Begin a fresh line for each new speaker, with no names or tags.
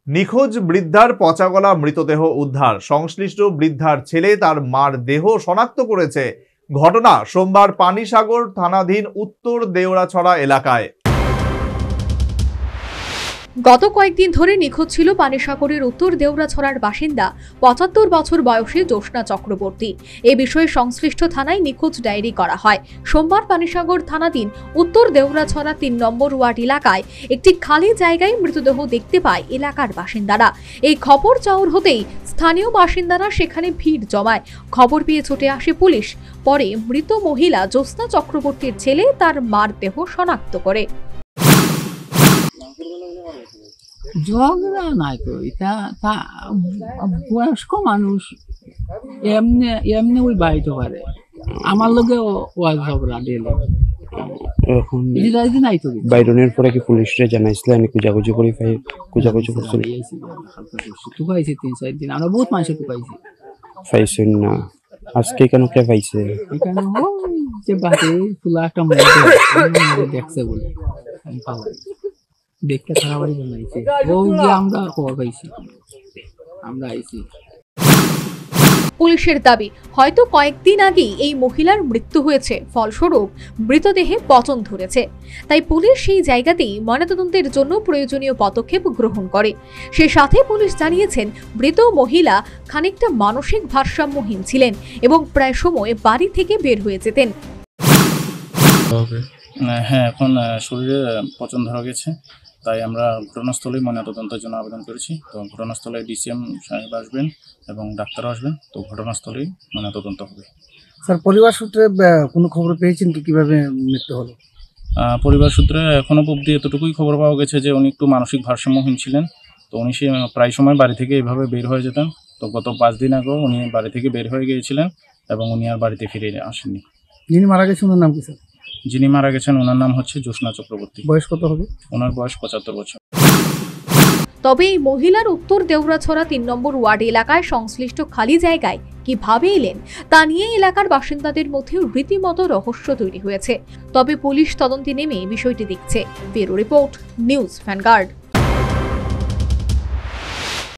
নিখোঁজ বৃদ্ধার পচাগলা মৃতদেহ উদ্ধার। সংশ্লিষ্ট বৃদ্ধার ছেলে তার মার দেহ শনাক্ত করেছে। ঘটনা সোমবার পানিসাগর থানাধীন উত্তর দেওরাছড়া এলাকায়।
গত কয়েকদিন ধরে নিখোঁজ ছিল পানিসাগরের উত্তর দেওরাছড়ার বাসিন্দা ৭৫ বছর বয়সী জ্যোৎস্না চক্রবর্তী। এ বিষয়ে সংশ্লিষ্ট থানায় নিখোঁজ ডায়েরি করা হয়। সোমবার পানিসাগর থানাধীন উত্তর দেওরাছড়া ৩ নম্বর ওয়ার্ড এলাকায় একটি খালি জায়গায় মৃতদেহ দেখতে পায় এলাকার বাসিন্দারা। এই খবর চাউর হতেই স্থানীয় বাসিন্দারা সেখানে ভিড় জমায়। খবর পেয়ে ছুটে আসে পুলিশ। পরে মৃত মহিলা জ্যোৎস্না চক্রবর্তীর ছেলে তার মার দেহ শনাক্ত করে।
ঝগড়া নাই তো, এটা বয়স্ক মানুষ এমনি এমনি ওই বাড়িতে পারে। আমার লোকে ঝগড়া দিলে
এখন নাই তো। বাইরনের পরে কি পুলিশরে জানাইছিলেন? কুজাকুজি করে কুজাকুজি করছিল?
টুকাইছে ৩-৪ দিন, আমরা বহুত মানুষ টুকাইছি,
পাইছেন না। আজকে কেন কে পাইছে?
এখানে যে বাড়ি খোলা একটা মন্দির দেখছে বলে দেখতে খারাপই বানাইছে। ওই যে আমরা খবর পাইছি, আমরা আইছি।
পুলিশের দাবি, হয়তো কয়েকদিন আগেই এই মহিলার মৃত্যু হয়েছে, ফলস্বরূপ মৃতদেহে পচন ধরেছে। তাই পুলিশ সেই জায়গাতেই ময়নাতদন্তের জন্য প্রয়োজনীয় পদক্ষেপ গ্রহণ করে। সে সাথে পুলিশ জানিয়েছেন, মৃত মহিলা খানিকটা মানসিক ভারসাম্যহীন ছিলেন এবং প্রায় সময় বাড়ি থেকে বের হয়ে যেতেন।
হ্যাঁ, এখন শরীরে পচন ধরা গেছে, তাই আমরা ঘটনাস্থলে ময়নাতদন্তের জন্য আবেদন করেছি। তো ঘটনাস্থলে ডিসিএম সাহেব আসবেন এবং ডাক্তারও আসবেন। তো ঘটনাস্থলেই ময়নাতদন্ত হবে।
স্যার, পরিবার সূত্রে কোনো খবর পেয়েছেন কি কিভাবে মৃত্যু হলো?
পরিবার সূত্রে এখনো অবধি এতটুকুই খবর পাওয়া গেছে যে উনি একটু মানসিক ভারসাম্যহীন ছিলেন। তো উনি প্রায় সময় বাড়ি থেকে এইভাবে বের হয়ে যেতেন। তো গত 5 দিন আগেও উনি বাড়ি থেকে বের হয়ে গিয়েছিলেন এবং উনি আর বাড়িতে ফিরে আসেননি।
যিনি মারা গেছেন ওনার নাম কি স্যার?
যিনি মারা গেছেন ওনার নাম হচ্ছে জ্যোৎস্না চক্রবর্তী।
বয়স কত হবে?
ওনার বয়স ৭৫ বছর।
তবে এই মহিলার উত্তর দেওরাছড়া ৩ নম্বর ওয়ার্ড এলাকায় সংশ্লিষ্ট খালি জায়গায় কিভাবে এলেন তা নিয়ে এলাকার বাসিন্দাদের মধ্যে রীতিমতো রহস্য তৈরি হয়েছে। তবে পুলিশ তদন্তে নেমে বিষয়টি দেখছে। Bureau report, news vanguard.